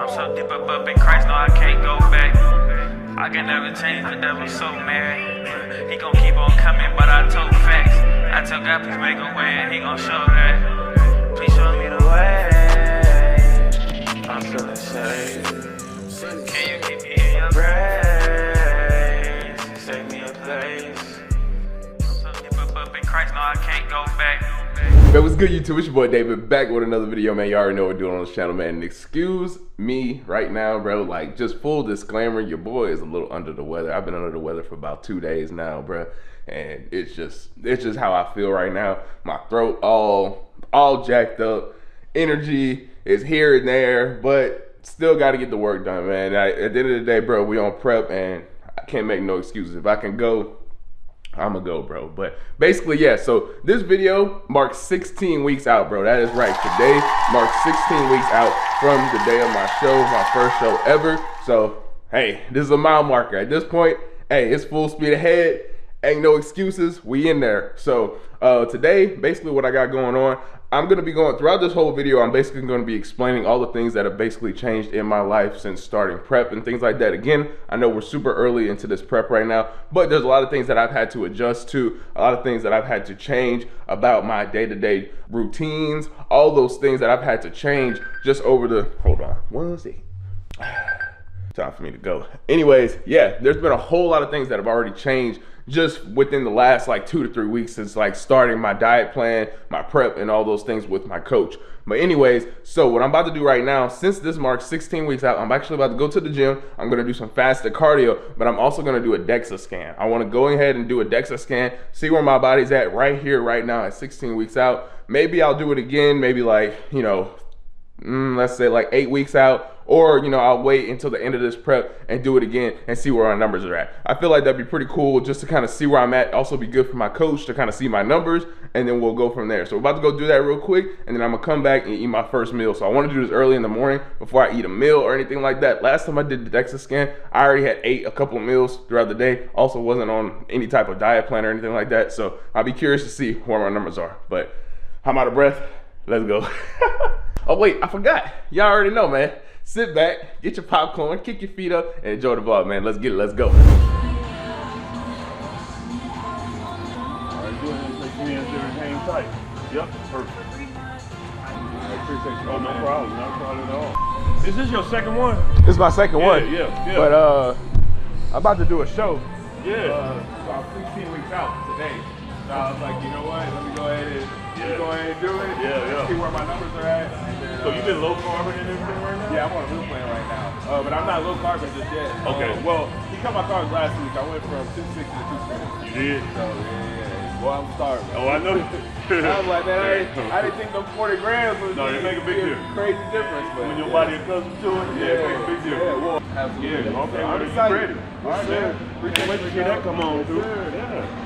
I'm so deep up in Christ, no, I can't go back. I can never change, the devil's so mad. He gon' keep on coming, but I told facts. I tell God, please make a way, and he gon' show that. Please show me the way. I'm feeling safe. Can you keep me in your grace? Save me a place. I'm so deep up in Christ, no, I can't go back. Man, what's good, YouTube? It's your boy David, back with another video, man. You already know what we're doing on this channel, man. And excuse me right now, bro. Like, just full disclaimer, your boy is a little under the weather. I've been under the weather for about 2 days now, bro. And it's just how I feel right now. My throat all jacked up. Energy is here and there, but still got to get the work done, man. At the end of the day, bro, we on prep, and I can't make no excuses. If I can go, I'ma go, bro. But basically, yeah, so this video marks 16 weeks out, bro. That is right. Today marks 16 weeks out from the day of my show, my first show ever. So, hey, this is a mile marker. At this point, hey, it's full speed ahead. Ain't no excuses. We in there. So, today, basically what I got going on, I'm going to be going throughout this whole video. I'm basically going to be explaining all the things that have basically changed in my life since starting prep and things like that. Again, I know we're super early into this prep right now, but there's a lot of things that I've had to adjust to, a lot of things that I've had to change about my day-to-day routines, all those things that I've had to change just over the, hold on, one second. Time for me to go. Anyways, yeah, there's been a whole lot of things that have already changed just within the last like 2 to 3 weeks since like starting my diet plan, my prep, and all those things with my coach. But anyways, so what I'm about to do right now, since this marks 16 weeks out, I'm actually about to go to the gym. I'm gonna do some fasted cardio, but I'm also gonna do a DEXA scan. I wanna go ahead and do a DEXA scan, see where my body's at right here, right now at 16 weeks out. Maybe I'll do it again, maybe like, you know, let's say like 8 weeks out, or, you know, I'll wait until the end of this prep and do it again and see where our numbers are at. I feel like that'd be pretty cool just to kind of see where I'm at. Also be good for my coach to kind of see my numbers, and then we'll go from there. So we're about to go do that real quick, and then I'm gonna come back and eat my first meal. So I want to do this early in the morning before I eat a meal or anything like that. Last time I did the DEXA scan, I already had ate a couple of meals throughout the day. Also wasn't on any type of diet plan or anything like that. So I'll be curious to see where my numbers are. But I'm out of breath. Let's go. Oh wait, I forgot. Y'all already know, man. Sit back, get your popcorn, kick your feet up, and enjoy the vlog, man. Let's get it, let's go. All right, go ahead and take your hands there and hang tight. Yep, perfect. I appreciate you. Oh, no problem, not a problem at all. Is this your second one? This is my second one. Yeah. But I'm about to do a show. Yeah. So I'm 16 weeks out today. So I was like, you know what? Let me go ahead and do it. Yeah. See where my numbers are at. And then, So you've been low carbon and everything right now? Yeah, I'm on a meal plan right now. But I'm not low carbon just yet. Okay. Well, he cut my carbs last week. I went from 260 to 220. You did? So yeah. Well, I'm starving. Oh, I know. I was like, man, I didn't think those 40 grams was No, it make a big difference. Crazy difference. But When your body accustomed to it, it makes a big difference. Yeah, well, absolutely. Yeah, okay, I'm well, excited. you ready. All right, man. Can't wait to see that come on, too. Sure. Yeah.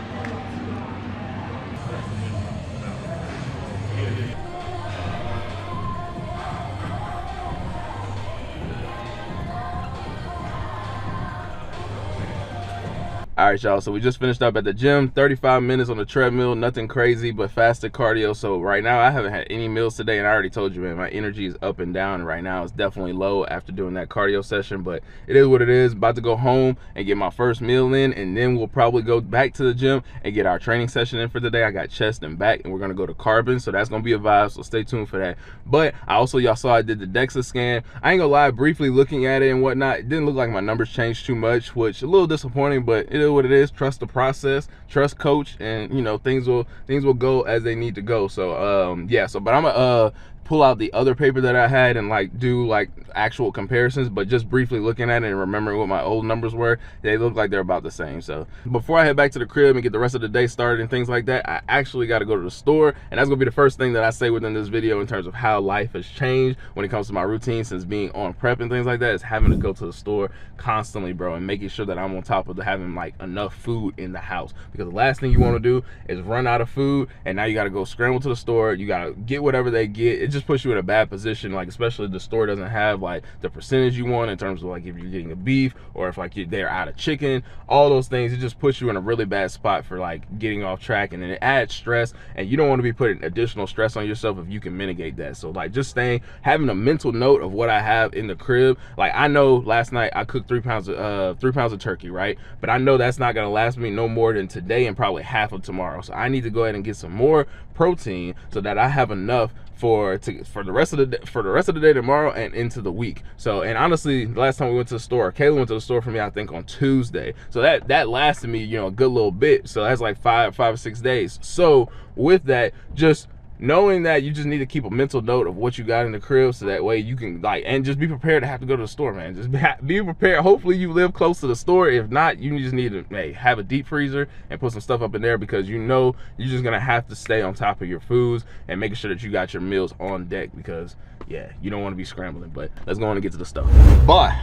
All right, y'all, so we just finished up at the gym, 35 minutes on the treadmill, nothing crazy, but fasted cardio. So right now I haven't had any meals today, and I already told you, man, my energy is up and down right now. It's definitely low after doing that cardio session, but it is what it is. About to go home and get my first meal in, and then we'll probably go back to the gym and get our training session in for the day. I got chest and back, and we're gonna go to carbon, so that's gonna be a vibe, so stay tuned for that. But I also, y'all saw I did the DEXA scan. I ain't gonna lie, briefly looking at it and whatnot, it didn't look like my numbers changed too much, which a little disappointing, but it is what it is. Trust the process, trust coach, and you know, things will go as they need to go. So yeah, so but I'm gonna pull out the other paper that I had and like do like actual comparisons, but just briefly looking at it and remembering what my old numbers were, they look like they're about the same. So before I head back to the crib and get the rest of the day started and things like that, I actually got to go to the store, and that's gonna be the first thing that I say within this video in terms of how life has changed when it comes to my routine since being on prep and things like that, is having to go to the store constantly, bro, and making sure that I'm on top of having like enough food in the house, because the last thing you want to do is run out of food and now you got to go scramble to the store, you got to get whatever they get. It just puts you in a bad position, like especially if the store doesn't have like the percentage you want in terms of like if you're getting a beef or if like they're out of chicken, all those things. It just puts you in a really bad spot for like getting off track, and then it adds stress, and you don't want to be putting additional stress on yourself if you can mitigate that. So like just having a mental note of what I have in the crib. Like I know last night I cooked 3 pounds of turkey, right? But I know that's not gonna last me no more than today and probably half of tomorrow. So I need to go ahead and get some more protein so that I have enough for the rest of the day tomorrow and into the week. So, and honestly, the last time we went to the store, Kayla went to the store for me, I think on Tuesday. So that lasted me, you know, a good little bit. So that's like five or 6 days. So with that, just knowing that you just need to keep a mental note of what you got in the crib, so that way you can like, and just be prepared to have to go to the store, man. Just be prepared. Hopefully you live close to the store. If not, you just need to have a deep freezer and put some stuff up in there, because you know you're just gonna have to stay on top of your foods and making sure that you got your meals on deck, because yeah, you don't want to be scrambling. But let's go on and get to the stuff. But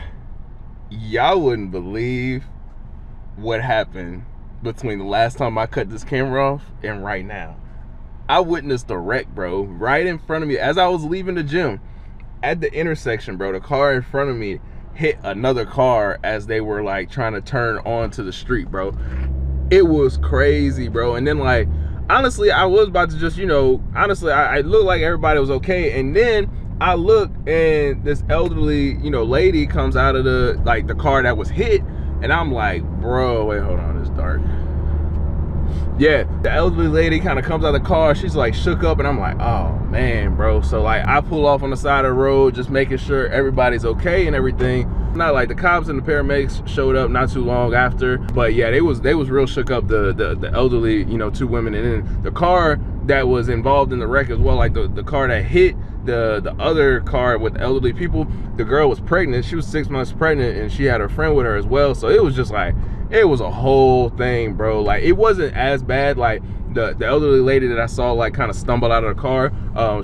y'all wouldn't believe what happened between the last time I cut this camera off and right now. I witnessed a wreck, bro, right in front of me as I was leaving the gym. At the intersection, bro, the car in front of me hit another car as they were like trying to turn onto the street, bro. It was crazy, bro. And then like, honestly, I was about to just, you know, honestly, I looked like everybody was okay. And then I look and this elderly, you know, lady comes out of the car that was hit. And I'm like, bro, wait, hold on, it's dark. Yeah, the elderly lady kind of comes out of the car. She's like shook up, and I'm like, oh man, bro. So like I pull off on the side of the road, just making sure everybody's okay and everything. Not like the cops and the paramedics showed up not too long after, but yeah, they was real shook up, the elderly, you know, 2 women, and then the car that was involved in the wreck as well, like the car that hit the other car with the elderly people. The girl was pregnant. She was 6 months pregnant, and she had her friend with her as well. So it was just like, it was a whole thing, bro. Like it wasn't as bad. Like the elderly lady that I saw like kind of stumbled out of the car.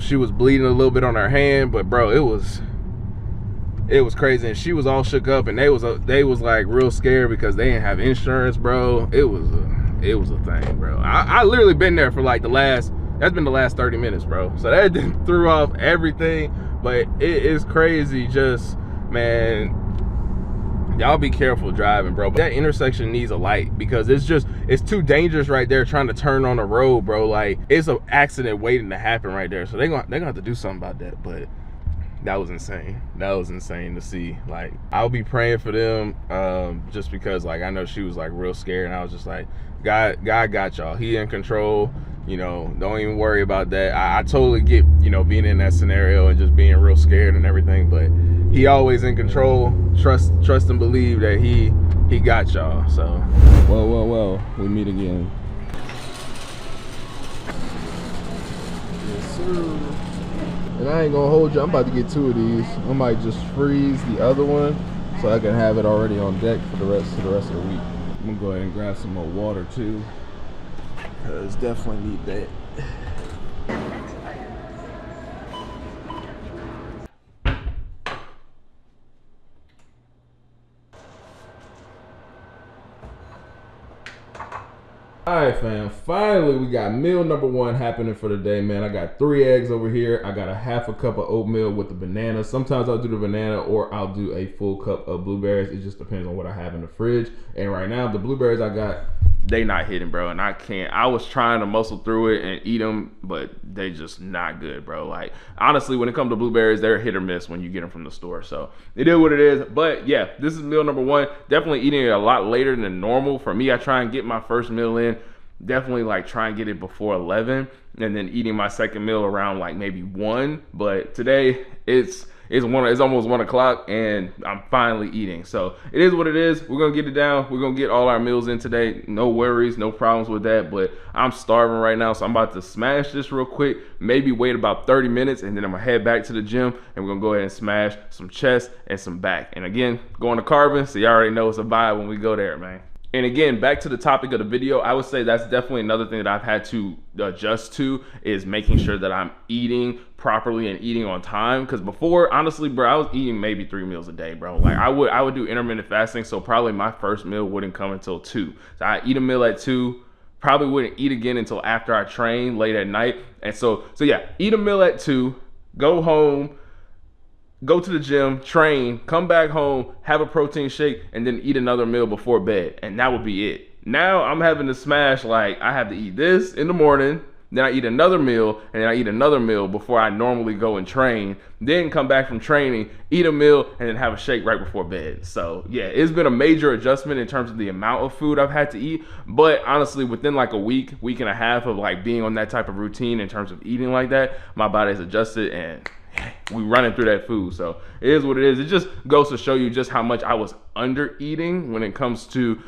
She was bleeding a little bit on her hand, but bro, it was crazy. And she was all shook up, and they was like real scared because they didn't have insurance, bro. It was a thing, bro. I literally been there for like that's been the last 30 minutes, bro. So that threw off everything. But it is crazy. Just, man, y'all be careful driving, bro. That intersection needs a light, because it's too dangerous right there trying to turn on the road, bro. Like it's an accident waiting to happen right there. So they're gonna have to do something about that. But that was insane. That was insane to see. Like I'll be praying for them, just because like I know she was like real scared, and I was just like, God got y'all. He in control. You know, don't even worry about that. I totally get, you know, being in that scenario and just being real scared and everything, but he always in control. Trust and believe that he got y'all. So well, we meet again. Yes, sir. And I ain't gonna hold you, I'm about to get 2 of these. I might just freeze the other one so I can have it already on deck for the rest of the week. I'm gonna go ahead and grab some more water too, because definitely need that. Alright fam, finally we got meal number 1 happening for the day, man. I got 3 eggs over here. I got a half a cup of oatmeal with the banana. Sometimes I'll do the banana or I'll do a full cup of blueberries. It just depends on what I have in the fridge. And right now the blueberries I got, they not hitting, bro, and I can't. I was trying to muscle through it and eat them, but they just not good, bro. Like honestly, when it comes to blueberries, they're hit or miss when you get them from the store. So it is what it is. But yeah, this is meal number 1. Definitely eating it a lot later than normal. For me, I try and get my first meal in, definitely like try and get it before 11, and then eating my second meal around like maybe 1. But today it's almost 1 o'clock and I'm finally eating. So it is what it is. We're gonna get it down. We're gonna get all our meals in today. No worries, no problems with that. But I'm starving right now, so I'm about to smash this real quick, maybe wait about 30 minutes, and then I'm gonna head back to the gym and we're gonna go ahead and smash some chest and some back. And again, going to carbon, so you already know it's a vibe when we go there, man. And again, back to the topic of the video, I would say that's definitely another thing that I've had to adjust to, is making sure that I'm eating properly and eating on time. Because before, honestly, bro, I was eating maybe 3 meals a day, bro. Like I would do intermittent fasting, so probably my first meal wouldn't come until 2. So I eat a meal at 2, probably wouldn't eat again until after I train late at night. And so yeah, eat a meal at 2, go home, go to the gym, train, come back home, have a protein shake, and then eat another meal before bed. And that would be it. Now I'm having to smash, like, I have to eat this in the morning, then I eat another meal, and then I eat another meal before I normally go and train, then come back from training, eat a meal, and then have a shake right before bed. So yeah, it's been a major adjustment in terms of the amount of food I've had to eat. But honestly, within like a week and a half of like being on that type of routine in terms of eating like that, my body's adjusted and we running through that food. So it is what it is. It just goes to show you just how much I was under eating when it comes to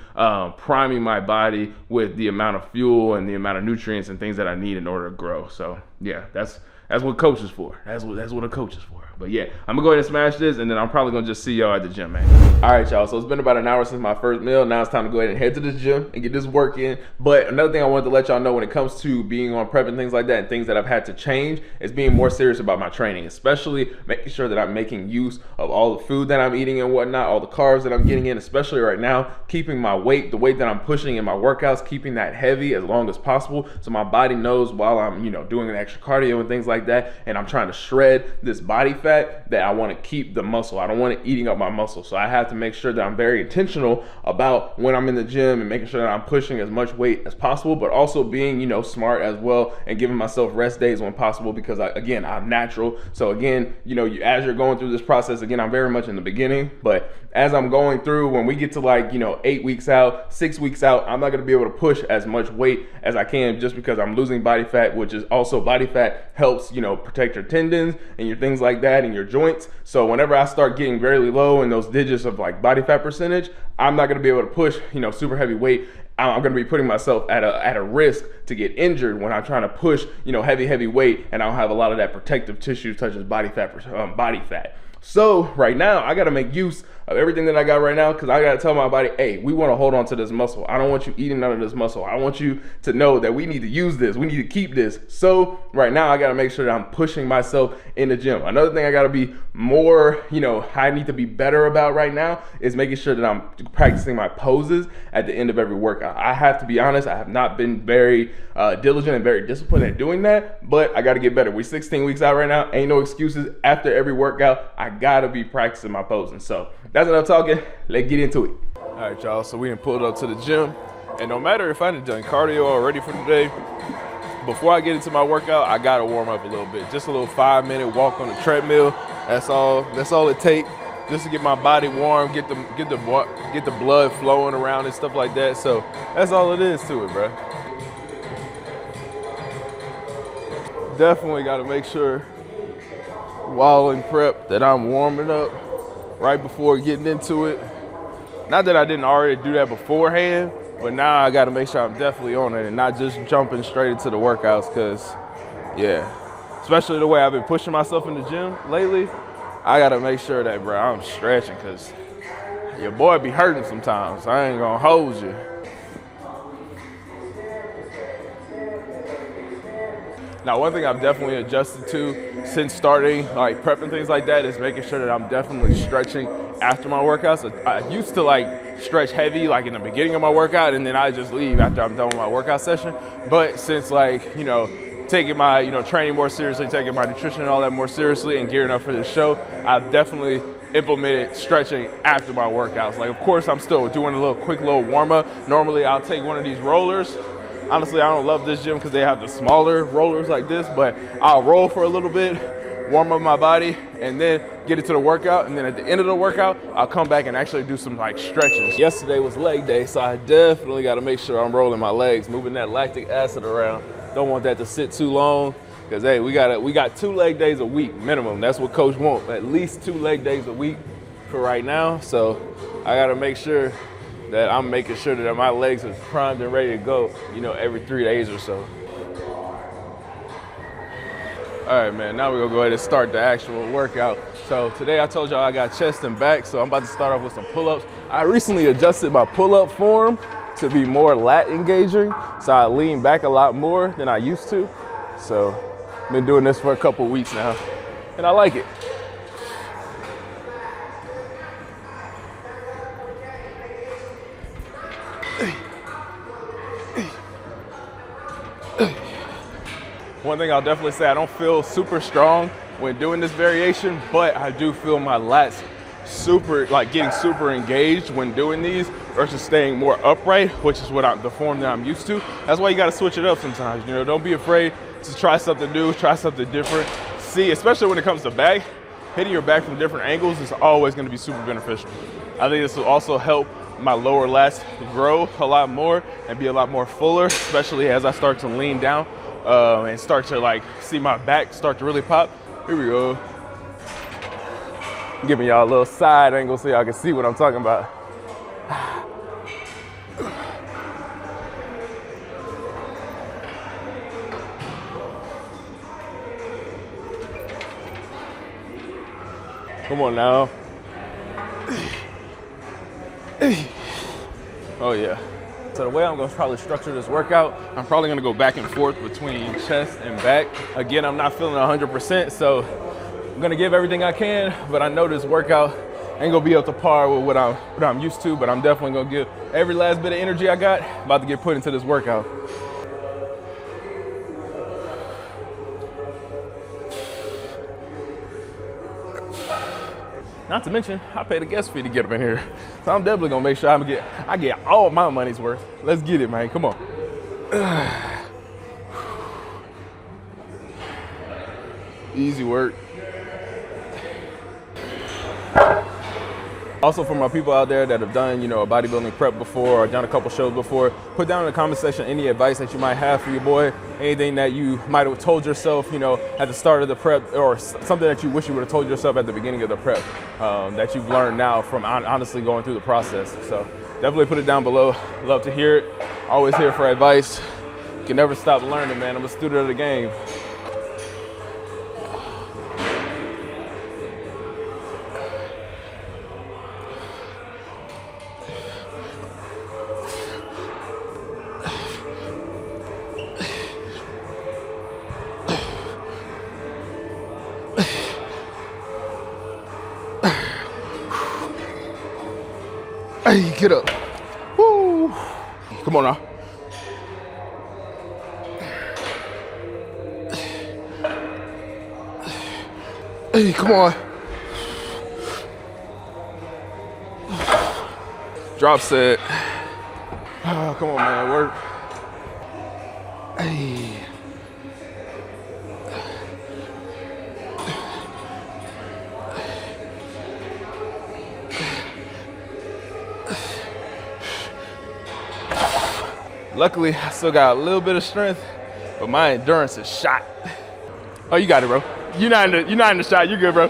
priming my body with the amount of fuel and the amount of nutrients and things that I need in order to grow. So yeah, that's what coach is for. That's what a coach is for. But yeah, I'm gonna go ahead and smash this, and then I'm probably gonna just see y'all at the gym, man. All right, y'all, so it's been about an hour since my first meal. Now it's time to go ahead and head to the gym and get this work in. But another thing I wanted to let y'all know when it comes to being on prep and things like that, and things that I've had to change, is being more serious about my training, especially making sure that I'm making use of all the food that I'm eating and whatnot, all the carbs that I'm getting in, especially right now, keeping my weight, the weight that I'm pushing in my workouts, keeping that heavy as long as possible, so my body knows while I'm, doing an extra cardio and things like that, and I'm trying to shred this body fat, that I want to keep the muscle. I don't want it eating up my muscle. So I have to make sure that I'm very intentional about when I'm in the gym and making sure that I'm pushing as much weight as possible, but also being, smart as well and giving myself rest days when possible, because again, I'm natural. So again, as you're going through this process, again, I'm very much in the beginning, but as I'm going through, when we get to like, 8 weeks out, 6 weeks out, I'm not going to be able to push as much weight as I can, just because I'm losing body fat, which is also body fat helps, protect your tendons and your things like that and your joints. So whenever I start getting very low in those digits of like body fat percentage, I'm not going to be able to push, super heavy weight. I'm going to be putting myself at a risk to get injured when I'm trying to push, heavy weight, and I don't have a lot of that protective tissue such as body fat. So right now, I got to make use of everything that I got right now, because I got to tell my body, hey, we want to hold on to this muscle. I don't want you eating none of this muscle. I want you to know that we need to use this. We need to keep this. So right now, I got to make sure that I'm pushing myself in the gym. Another thing I got to be more, I need to be better about right now is making sure that I'm practicing my poses at the end of every workout. I have to be honest, I have not been very diligent and very disciplined at doing that, but I got to get better. We're 16 weeks out right now. Ain't no excuses. After every workout, I got to be practicing my posing. So that's enough talking. Let's get into it. All right, y'all. So we done pulled up to the gym, and no matter if I done done cardio already for today, before I get into my workout, I gotta warm up a little bit. Just a little 5-minute walk on the treadmill. That's all it takes, just to get my body warm, get the blood flowing around and stuff like that. So that's all it is to it, bro. Definitely got to make sure while in prep that I'm warming up right before getting into it. Not that I didn't already do that beforehand, but now I got to make sure I'm definitely on it and not just jumping straight into the workouts, because yeah, especially the way I've been pushing myself in the gym lately, I got to make sure that, bro, I'm stretching, because your boy be hurting sometimes. I ain't gonna hold you. Now, one thing I've definitely adjusted to since starting like prep and things like that is making sure that I'm definitely stretching after my workouts. I used to like stretch heavy like in the beginning of my workout, and then I just leave after I'm done with my workout session. But since like, taking my, training more seriously, taking my nutrition and all that more seriously, and gearing up for this show, I've definitely implemented stretching after my workouts. Like, of course, I'm still doing a quick little warm up. Normally, I'll take one of these rollers. Honestly, I don't love this gym because they have the smaller rollers like this, but I'll roll for a little bit, warm up my body, and then get into the workout. And then at the end of the workout, I'll come back and actually do some like stretches. Yesterday was leg day, so I definitely got to make sure I'm rolling my legs, moving that lactic acid around. Don't want that to sit too long, because hey, we got 2 leg days a week minimum. That's what coach wants, at least 2 leg days a week for right now. So I got to make sure that I'm making sure that my legs are primed and ready to go, every 3 days or so. All right, man, now we're gonna go ahead and start the actual workout. So today I told y'all I got chest and back, so I'm about to start off with some pull-ups. I recently adjusted my pull-up form to be more lat engaging, so I lean back a lot more than I used to. So I've been doing this for a couple weeks now, and I like it. One thing I'll definitely say, I don't feel super strong when doing this variation, but I do feel my lats getting super engaged when doing these versus staying more upright, which is the form that I'm used to. That's why you got to switch it up sometimes. You know, don't be afraid to try something new, try something different. See, especially when it comes to back, hitting your back from different angles is always going to be super beneficial. I think this will also help my lower lats grow a lot more and be a lot more fuller, especially as I start to lean down and start to like see my back start to really pop. Here we go. I'm giving y'all a little side angle so y'all can see what I'm talking about. Come on now. Oh yeah. So the way I'm gonna probably structure this workout, I'm probably gonna go back and forth between chest and back. Again, I'm not feeling 100%, so I'm gonna give everything I can, but I know this workout ain't gonna be up to par with what I'm used to, but I'm definitely gonna give every last bit of energy I got about to get put into this workout. Not to mention, I paid a guest fee to get up in here. So I'm definitely gonna make sure I get all my money's worth. Let's get it, man, come on. Easy work. Also, for my people out there that have done, you know, a bodybuilding prep before or done a couple shows before, put down in the comment section any advice that you might have for your boy, anything that you might have told yourself, you know, at the start of the prep, or something that you wish you would have told yourself at the beginning of the prep that you've learned now from honestly going through the process. So definitely put it down below. Love to hear it. Always here for advice. You can never stop learning, man. I'm a student of the game. Hey, get up. Woo. Come on now. Hey, come on. Drop set. Oh, come on, man, work. Hey. Luckily, I still got a little bit of strength, but my endurance is shot. Oh, you got it, bro. You're not in the shot. You're good, bro.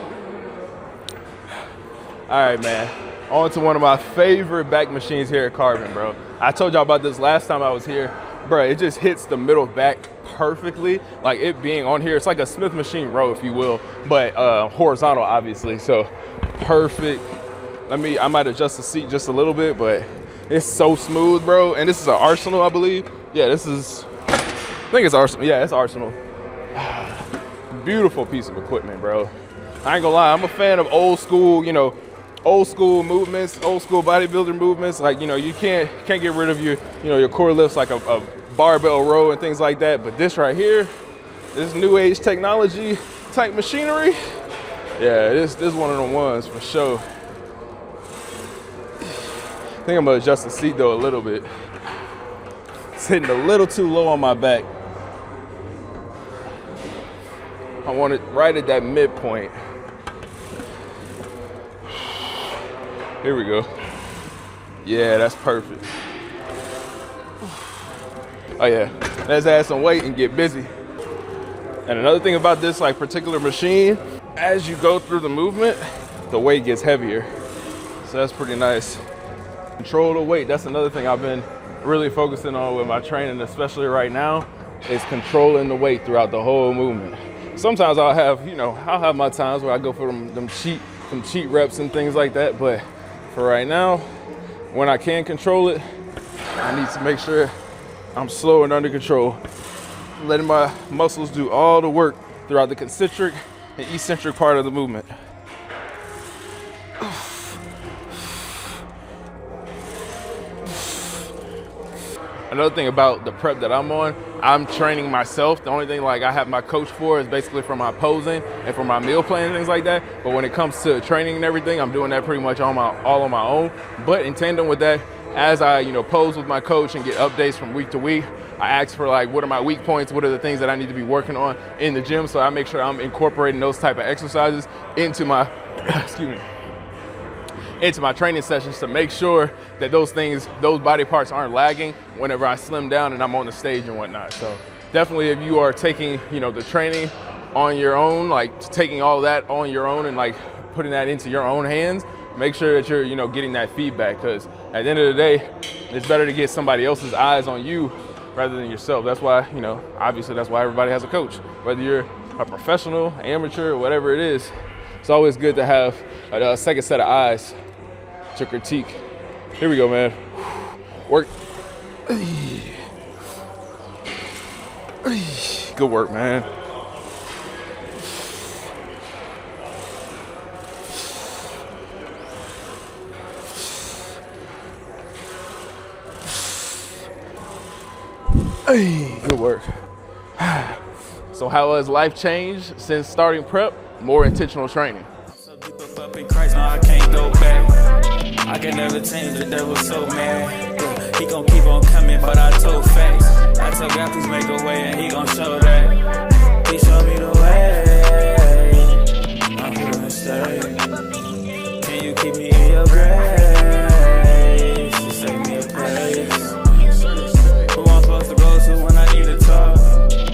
All right, man. On to one of my favorite back machines here at Carbon, bro. I told y'all about this last time I was here. Bro, it just hits the middle back perfectly. Like it being on here, it's like a Smith machine row, if you will, but horizontal, obviously. So perfect. I might adjust the seat just a little bit, but it's so smooth, bro. And this is an Arsenal, I believe. Yeah, I think it's Arsenal. Yeah, it's Arsenal. Beautiful piece of equipment, bro. I ain't gonna lie, I'm a fan of old school, you know, old school movements, old school bodybuilder movements. Like, you know, you can't get rid of your core lifts like a barbell row and things like that. But this right here, this new age technology type machinery, yeah, this one of the ones for sure. I think I'm gonna adjust the seat though a little bit. It's hitting a little too low on my back. I want it right at that midpoint. Here we go. Yeah, that's perfect. Oh yeah, let's add some weight and get busy. And another thing about this like particular machine, as you go through the movement, the weight gets heavier. So that's pretty nice. Control the weight, that's another thing I've been really focusing on with my training, especially right now, is controlling the weight throughout the whole movement. Sometimes I'll have my times where I go for them cheat reps and things like that, but for right now, when I can control it, I need to make sure I'm slow and under control, letting my muscles do all the work throughout the concentric and eccentric part of the movement. Another thing about the prep that I'm on, I'm training myself. The only thing like I have my coach for is basically for my posing and for my meal plan and things like that. But when it comes to training and everything, I'm doing that pretty much all on my own. But in tandem with that, as I pose with my coach and get updates from week to week, I ask for like, what are my weak points? What are the things that I need to be working on in the gym? So I make sure I'm incorporating those type of exercises into my, into my training sessions to make sure that those body parts aren't lagging whenever I slim down and I'm on the stage and whatnot. So definitely, if you are taking, the training on your own, like taking all that on your own and like putting that into your own hands, make sure that you're, getting that feedback, because at the end of the day, it's better to get somebody else's eyes on you rather than yourself. That's why, obviously that's why everybody has a coach. Whether you're a professional, amateur, or whatever it is, it's always good to have a second set of eyes to critique. Here we go, man. Work. Good work, man. Good work. So how has life changed since starting prep? More intentional training. So deep up in Christ, now I can't go back. I can never change, the devil so mad. Yeah, he gon' keep on coming, but I told facts. I told God please make a way, and he gon' show that. He showed me the way. I'm here to stay. Can you keep me in your grace? You save me a place. Who I'm supposed to go to when I need to talk?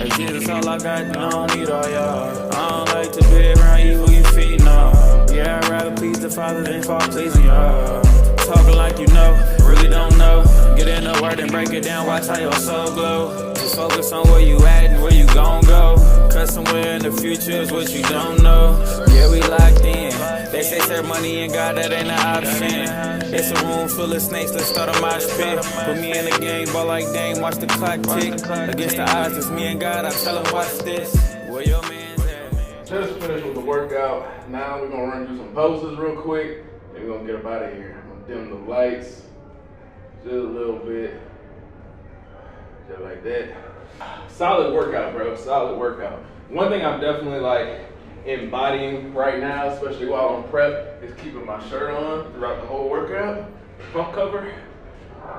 If Jesus all I got, I don't need all y'all. I don't like to be around you who you feeding on. Yeah, I'd rather please the Father than fall pleasing y'all. Talking like you know, really don't know. Get in the word and break it down, watch how your soul glow. Just focus on where you at and where you gon' go. Cause somewhere in the future is what you don't know. Yeah, we locked in. They say serve money and God, that ain't an option. It's a room full of snakes, let's start a mosh pit. Put me in the game, ball like Dame, watch the clock tick. Against the odds, it's me and God, I tell him watch this. Where your man's at? Just finished with the workout. Now we're gonna run through some poses real quick, and we're gonna get up out of here. I'm gonna dim the lights just a little bit, just like that. Solid workout, bro. Solid workout. One thing I'm definitely like embodying right now, especially while I'm prep, is keeping my shirt on throughout the whole workout. Pump cover.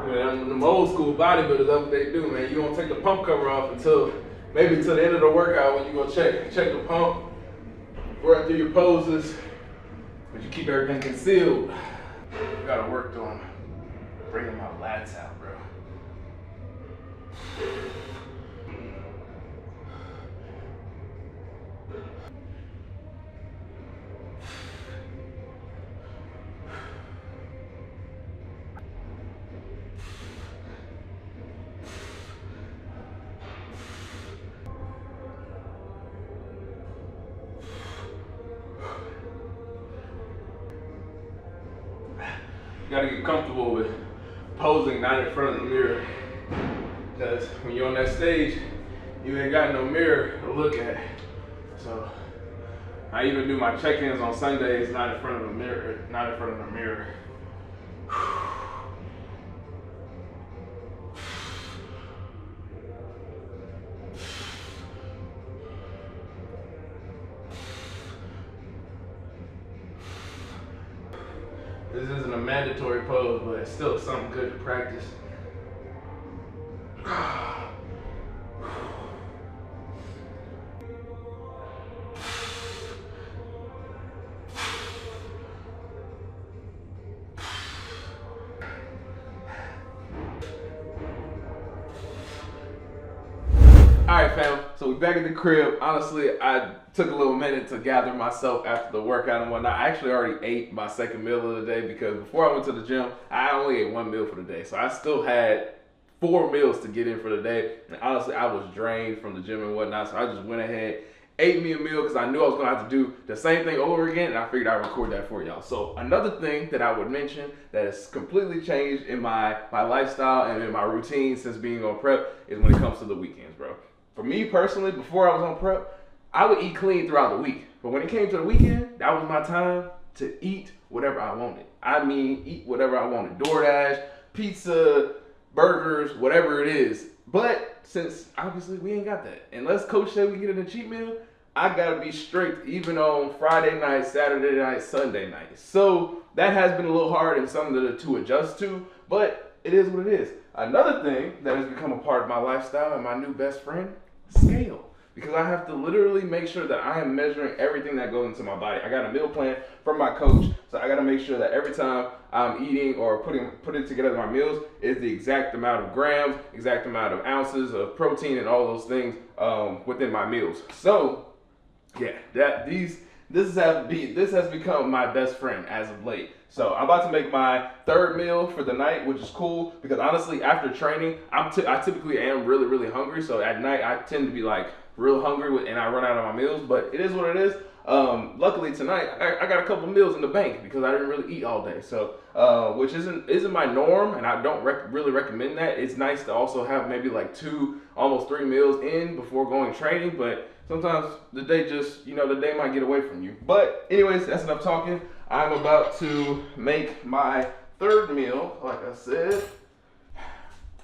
Them old school bodybuilders, that's what they do, man. You don't take the pump cover off until maybe to the end of the workout when you go check the pump, run through your poses, but you keep everything concealed. You gotta work on bringing my lats out, bro. You gotta get comfortable with posing not in front of the mirror, because when you're on that stage, you ain't got no mirror to look at. So I even do my check-ins on Sundays not in front of the mirror, This isn't a mandatory pose, but it's still something good to practice. Alright fam, so we're back at the crib. Honestly, I took a little minute to gather myself after the workout and whatnot. I actually already ate my second meal of the day, because before I went to the gym, I only ate one meal for the day. So I still had 4 meals to get in for the day. And honestly, I was drained from the gym and whatnot. So I just went ahead, ate me a meal, because I knew I was gonna have to do the same thing over again, and I figured I'd record that for y'all. So another thing that I would mention that has completely changed in my lifestyle and in my routine since being on prep is when it comes to the weekends, bro. For me personally, before I was on prep, I would eat clean throughout the week. But when it came to the weekend, that was my time to eat whatever I wanted. I mean, eat whatever I wanted. DoorDash, pizza, burgers, whatever it is. But since obviously we ain't got that, unless coach said we get in a cheat meal, I gotta be strict even on Friday night, Saturday night, Sunday night. So that has been a little hard and something to adjust to, but it is what it is. Another thing that has become a part of my lifestyle and my new best friend, scale. Because I have to literally make sure that I am measuring everything that goes into my body. I got a meal plan from my coach, so I gotta make sure that every time I'm eating or putting together my meals is the exact amount of grams, exact amount of ounces of protein and all those things within my meals. So yeah, this has become my best friend as of late. So I'm about to make my third meal for the night, which is cool because honestly, after training, I typically am really, really hungry. So at night, I tend to be like real hungry and I run out of my meals, but it is what it is. Luckily tonight, I got a couple meals in the bank because I didn't really eat all day. So, which isn't my norm, and I don't really recommend that. It's nice to also have maybe like 2, almost 3 meals in before going training, but sometimes the day just, the day might get away from you. But anyways, that's enough talking. I'm about to make my third meal, like I said.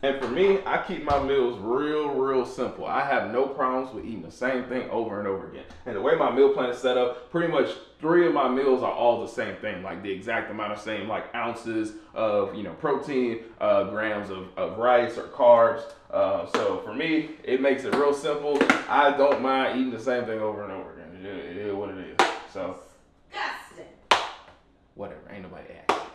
And for me, I keep my meals real simple. I have no problems with eating the same thing over and over again. And the way my meal plan is set up, pretty much 3 of my meals are all the same thing, like the exact amount of same, like ounces of, protein, grams of rice or carbs. So for me, it makes it real simple. I don't mind eating the same thing over and over again. It is what it is. So, whatever, ain't nobody asking.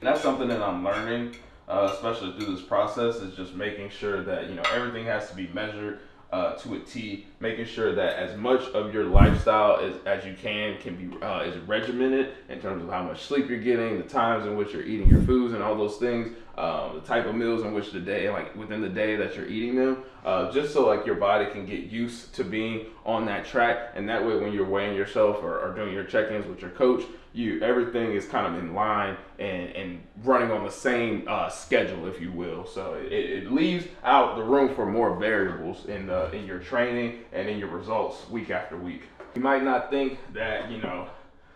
And that's something that I'm learning. Especially through this process, is just making sure that everything has to be measured to a T, making sure that as much of your lifestyle as you can be is regimented in terms of how much sleep you're getting, the times in which you're eating your foods and all those things, the type of meals in which the day, like within the day that you're eating them, just so like your body can get used to being on that track, and that way when you're weighing yourself or doing your check-ins with your coach, everything is kind of in line and running on the same schedule, if you will. So it leaves out the room for more variables in your training and in your results week after week. You might not think that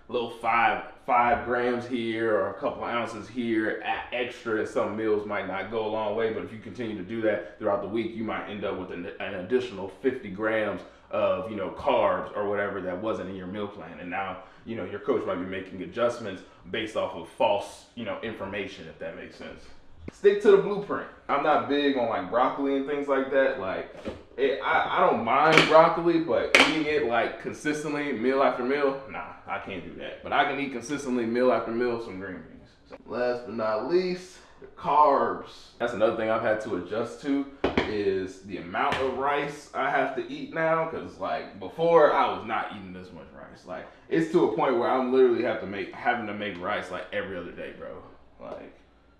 little 5 grams here or a couple of ounces here extra in some meals might not go a long way, but if you continue to do that throughout the week, you might end up with an additional 50 grams of carbs or whatever that wasn't in your meal plan, and now your coach might be making adjustments based off of false information, if that makes sense. Stick to the blueprint. I'm not big on like broccoli and things like that. Like I don't mind broccoli, but eating it like consistently meal after meal, nah, I can't do that. But I can eat consistently meal after meal some green beans. So, last but not least, the carbs. That's another thing I've had to adjust to, is the amount of rice I have to eat now, because like before I was not eating this much rice. Like it's to a point where I'm literally having to make rice like every other day, bro. Like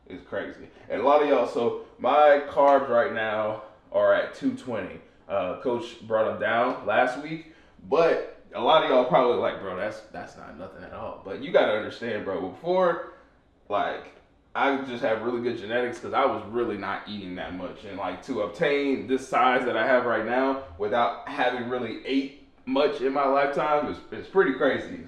it's crazy. And a lot of y'all, so my carbs right now are at 220. Coach brought them down last week, but a lot of y'all probably like, bro, that's not nothing at all. But you gotta understand, bro, before, like, I just have really good genetics because I was really not eating that much. And like to obtain this size that I have right now without having really ate much in my lifetime is pretty crazy.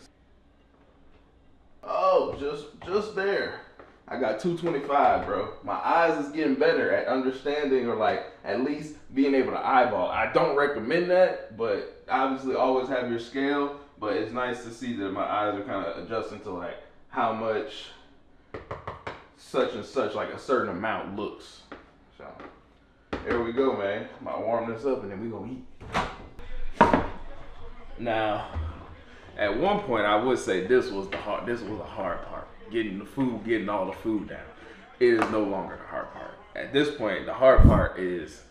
Oh, just there. I got 225, bro. My eyes is getting better at understanding, or like at least being able to eyeball. I don't recommend that, but obviously always have your scale. But it's nice to see that my eyes are kind of adjusting to like how much such and such, like a certain amount looks. So there we go, man. I'm gonna warm this up and then we gonna eat. Now, at one point I would say this was a hard part. Getting all the food down. It is no longer the hard part. At this point, the hard part is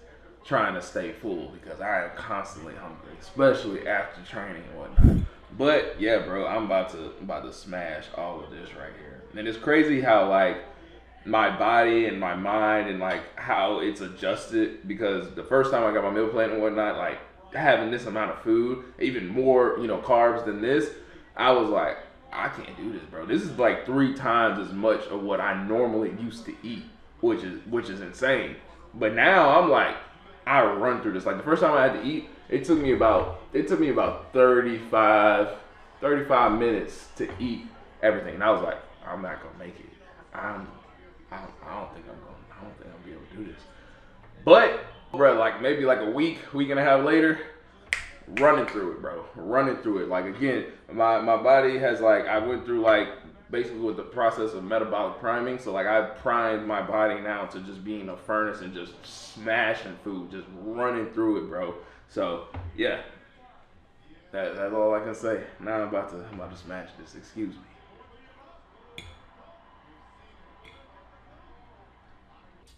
trying to stay full because I am constantly hungry, especially after training and whatnot. But yeah, bro, I'm about to smash all of this right here. And it's crazy how like my body and my mind and like how it's adjusted, because the first time I got my meal plan and whatnot, like having this amount of food, even more, carbs than this, I was like, I can't do this, bro. This is like 3 times as much of what I normally used to eat, which is insane. But now I'm like, I run through this. Like the first time I had to eat, it took me about 35 minutes to eat everything. And I was like, I'm not gonna make it. I don't think I'm gonna be able to do this. But Bro, like maybe like a week and a half later, running through it, bro. Running through it. Like again, my body has like, I went through like basically with the process of metabolic priming. So like I primed my body now to just being a furnace and just smashing food, just running through it, bro. So yeah, that's all I can say. Now I'm about to smash this. Excuse me.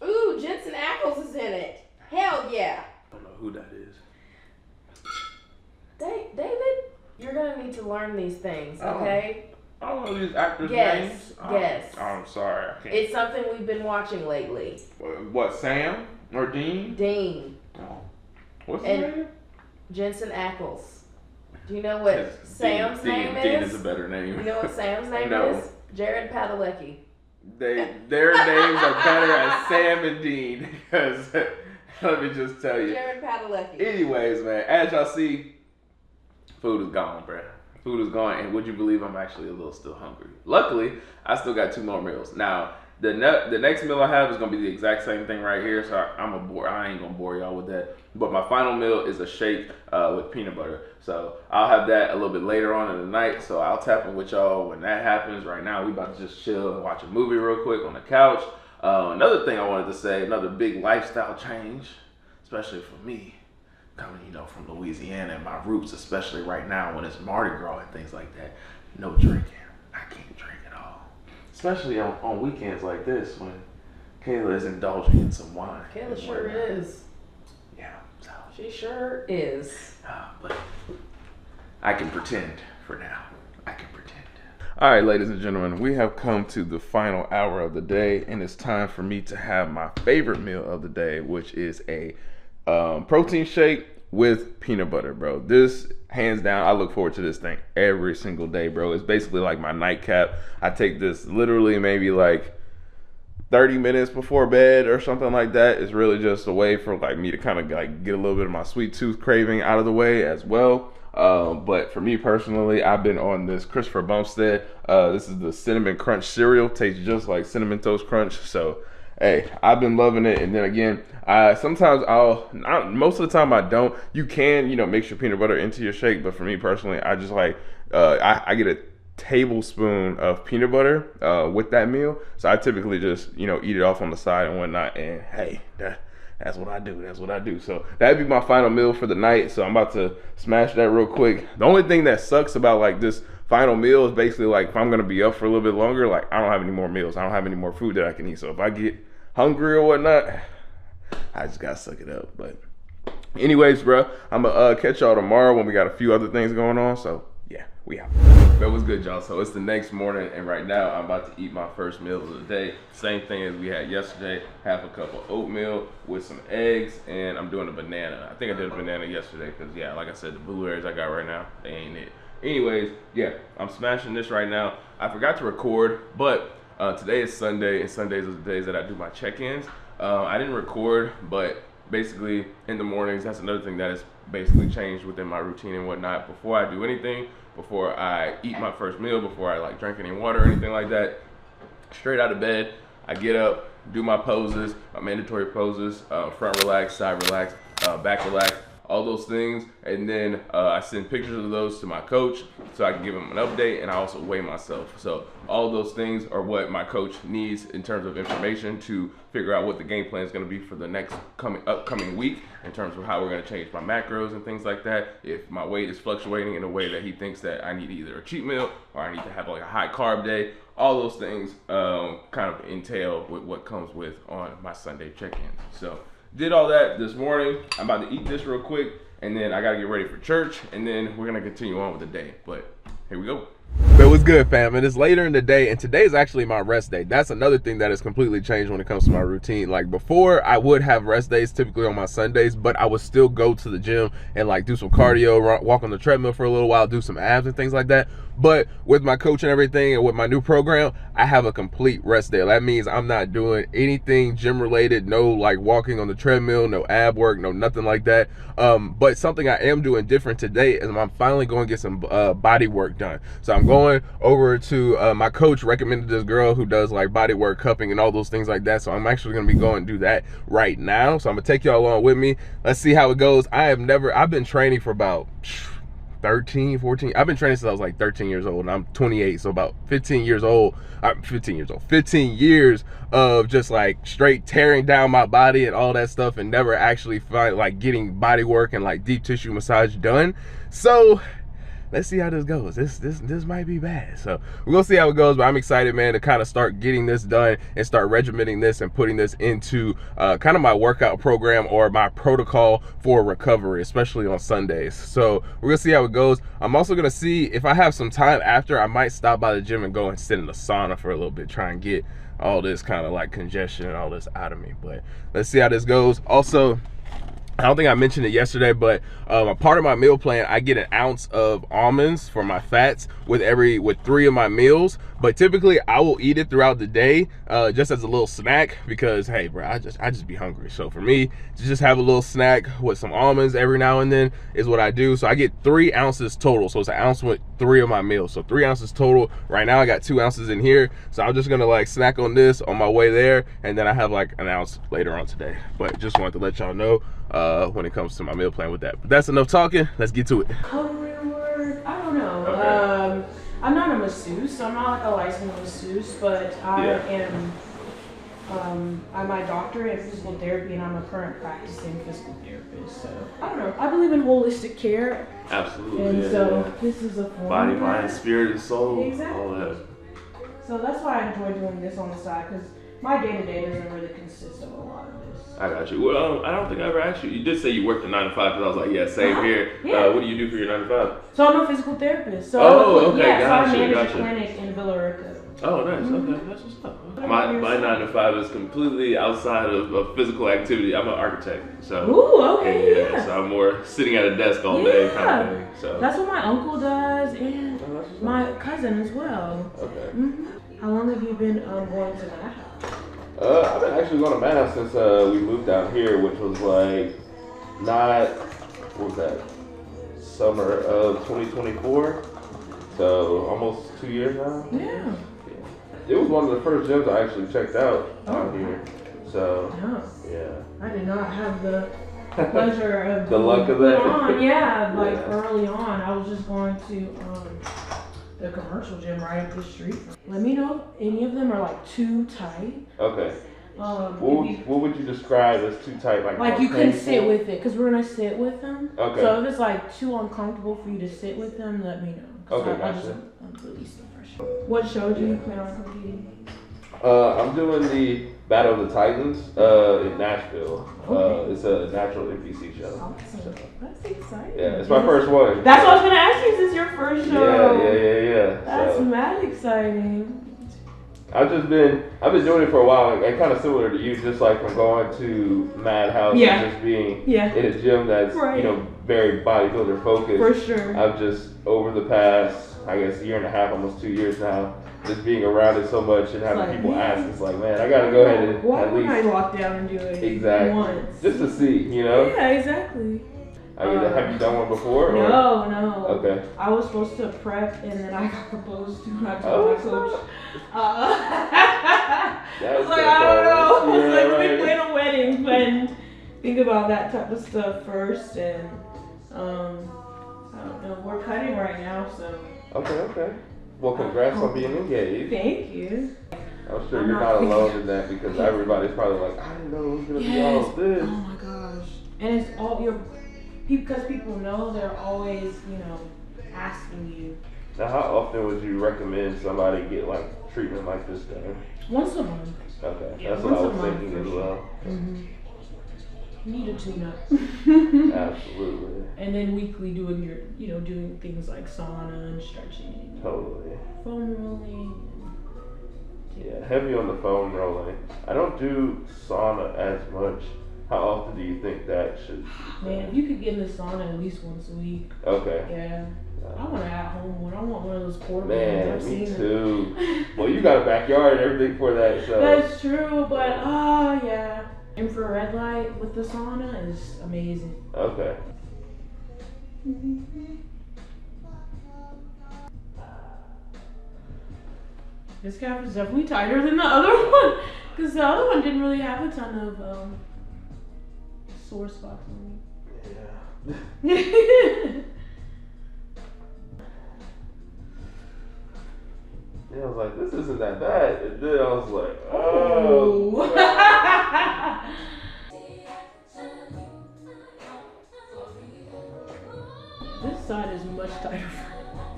Ooh, Jensen Ackles is in it. Hell yeah. I don't know who that is. David, you're gonna need to learn these things, okay? I don't know these actors' Yes, names. yes. I'm sorry, I can't. It's something we've been watching lately. What, Sam or Dean? Dean. Oh. What's his And name? Jensen Ackles. Do you know what Sam's name is? Dean is a better name. You know what Sam's name No. is? Jared Padalecki. Their names are better as Sam and Dean because let me just tell you. Jared Padalecki. Anyways, man, as y'all see, food is gone, bruh. Food is gone, and would you believe I'm actually a little still hungry? Luckily, I still got 2 more meals. Now, the next meal I have is gonna be the exact same thing right here, so I ain't gonna bore y'all with that. But my final meal is a shake with peanut butter. So I'll have that a little bit later on in the night. So I'll tap in with y'all when that happens. Right now, we about to just chill and watch a movie real quick on the couch. Another thing I wanted to say, another big lifestyle change, especially for me, coming, from Louisiana and my roots, especially right now when it's Mardi Gras and things like that. No drinking. I can't drink at all. Especially on weekends like this when Kayla is indulging in some wine. Kayla sure is. Yeah, so. She sure is. But I can pretend for now. I can pretend. All right, ladies and gentlemen, we have come to the final hour of the day, and it's time for me to have my favorite meal of the day, which is a protein shake with peanut butter, bro. This, hands down, I look forward to this thing every single day, bro. It's basically like my nightcap. I take this literally maybe like 30 minutes before bed or something like that. It's really just a way for like me to kind of like get a little bit of my sweet tooth craving out of the way as well. But for me personally, I've been on this Christopher Bumstead. This is the Cinnamon Crunch cereal. Tastes just like Cinnamon Toast Crunch. So, hey, I've been loving it. And then again, sometimes most of the time I don't. You can, mix your peanut butter into your shake. But for me personally, I just like, I get a tablespoon of peanut butter with that meal. So I typically just, eat it off on the side and whatnot. And hey, that's what I do. That's what I do. So that'd be my final meal for the night. So I'm about to smash that real quick. The only thing that sucks about like this final meal is basically like if I'm gonna be up for a little bit longer, like I don't have any more meals. I don't have any more food that I can eat. So if I get hungry or whatnot, I just gotta suck it up. But anyways, bro, I'm gonna catch y'all tomorrow when we got a few other things going on. So yeah, we out. That was good, y'all. So it's the next morning, and right now I'm about to eat my first meal of the day. Same thing as we had yesterday. Half a cup of oatmeal with some eggs, and I'm doing a banana. I think I did a banana yesterday because, yeah, like I said, the blueberries I got right now, they ain't it. Anyways, yeah, I'm smashing this right now. I forgot to record, but today is Sunday, and Sundays are the days that I do my check-ins. I didn't record, but basically in the mornings, that's another thing that has basically changed within my routine and whatnot. Before I do anything, before I eat my first meal, before I like drink any water or anything like that, straight out of bed, I get up, do my poses, my mandatory poses, front relax, side relax, back relax, all those things. And then I send pictures of those to my coach so I can give him an update, and I also weigh myself. So all those things are what my coach needs in terms of information to figure out what the game plan is going to be for the next upcoming week in terms of how we're going to change my macros and things like that. If my weight is fluctuating in a way that he thinks that I need either a cheat meal or I need to have like a high carb day, all those things kind of entail with what comes with on my Sunday check-ins. So did all that this morning. I'm about to eat this real quick, and then I gotta get ready for church, and then we're gonna continue on with the day. But here we go. But what's good, fam? And it's later in the day, and today is actually my rest day. That's another thing that has completely changed when it comes to my routine. Like before, I would have rest days typically on my Sundays, but I would still go to the gym and like do some cardio, walk on the treadmill for a little while, do some abs and things like that. But with my coach and everything and with my new program, I have a complete rest day. That means I'm not doing anything gym related, no like walking on the treadmill, no ab work, no nothing like that. But something I am doing different today is I'm finally going to get some body work done. So I'm going over to my coach recommended this girl who does like body work, cupping and all those things like that. So I'm actually going to be going to do that right now. So I'm going to take y'all along with me. Let's see how it goes. I've been training for about 13, 14. I've been training since I was like 13 years old and I'm 28. So about 15 years of just like straight tearing down my body and all that stuff and never actually getting body work and like deep tissue massage done. So let's see how this goes. This might be bad. So we're gonna see how it goes, but I'm excited, man, to kind of start getting this done and start regimenting this and putting this into kind of my workout program or my protocol for recovery, especially on Sundays. So we're gonna see how it goes. I'm also gonna see if I have some time after, I might stop by the gym and go and sit in the sauna for a little bit, try and get all this kind of like congestion and all this out of me. But let's see how this goes. Also, I don't think I mentioned it yesterday, but a part of my meal plan, I get an ounce of almonds for my fats with 3 of my meals. But typically, I will eat it throughout the day, just as a little snack because, hey, bro, I just be hungry. So for me, to just have a little snack with some almonds every now and then is what I do. So I get 3 ounces total. So it's an ounce with 3 of my meals. So 3 ounces total. Right now, I got 2 ounces in here. So I'm just gonna like snack on this on my way there, and then I have like an ounce later on today. But just wanted to let y'all know when it comes to my meal plan with that. But that's enough talking. Let's get to it. Coloring work, I don't know. Okay. I'm not a masseuse, so I'm not like a licensed masseuse, but I am. I'm my doctorate in physical therapy, and I'm a current practicing physical therapist. So I don't know. I believe in holistic care. Absolutely. And so this is a form body, of mind, that. spirit, and soul. Exactly. All that. So that's why I enjoy doing this on the side, because my day-to-day doesn't really consist of a lot of this. I got you. Well, I don't think I ever asked you. You did say you worked a 9 to 5 because I was like, yeah, same here. Yeah. What do you do for your 9 to 5? So I'm a physical therapist. So Okay, so I gotcha, manage gotcha. a clinic in Villa Rica. Oh, nice. Okay, that's what's up. My 9 to 5 is completely outside of physical activity. I'm an architect, so. Ooh, okay, yeah. So I'm more sitting at a desk all day kind of thing. So. That's what my uncle does, and my cousin as well. Okay. How long have you been going to that house? I've been actually going to Mass since we moved down here, which was like what was that? Summer of 2024. So almost 2 years now. Yeah. It was one of the first gyms I actually checked out out here. So yeah. I did not have the pleasure of the luck of that. Early on, I was just going to the commercial gym right up the street. Let me know if any of them are like too tight. Okay. What would you describe as too tight? Like you couldn't sit with it, because we're gonna sit with them. Okay. So if it's like too uncomfortable for you to sit with them, let me know. Okay, I gotcha. I'm releasing pressure. What show do you plan on competing? I'm doing the Battle of the Titans in Nashville. Okay. It's a natural NPC show. Awesome. So, That's exciting. yeah, it's my first one. That's what I was gonna ask you. Is this your first show? Yeah. That's So, mad exciting. I've been doing it for a while, and kind of similar to you, just like from going to Madhouse and just being in a gym that's very bodybuilder focused. For sure. I've just over the past, I guess, year and a half, almost 2 years now, just being around it so much and having people ask, it's like, man, I gotta go ahead and why at least I lock down and do it once? just to see, Yeah, exactly. Have you done one before? No. Okay. I was supposed to prep, and then I got proposed to, and I told my coach. I was like, I don't know. I was like, let me plan a wedding, but think about that type of stuff first, and I don't know. We're cutting right now, so. Okay. Well, congrats on being engaged. Thank you. I'm sure you're not alone in that, because everybody's probably like, I didn't know it was gonna be all of this. Oh my gosh. And it's all because people know, they're always, asking you. Now, how often would you recommend somebody get like treatment like this done? Once a month. Okay, Yeah, that's what I once was a month thinking as for well. You need a tune-up. Absolutely. And then weekly doing doing things like sauna and stretching. Totally. Foam rolling. Yeah, heavy on the foam rolling. I don't do sauna as much. How often do you think that should be done? Man, if you could get in the sauna at least once a week. Okay. Yeah. I want an at-home one. I want one of those portable ones. Man, I've me seen too. Well, you got a backyard and everything for that, so. That's true, but yeah. Infrared light with the sauna is amazing. Okay. This calf is definitely tighter than the other one, because the other one didn't really have a ton of sore spots on me. Yeah. Yeah, I was like, this isn't that bad. And then I was like, oh. This side is much tighter.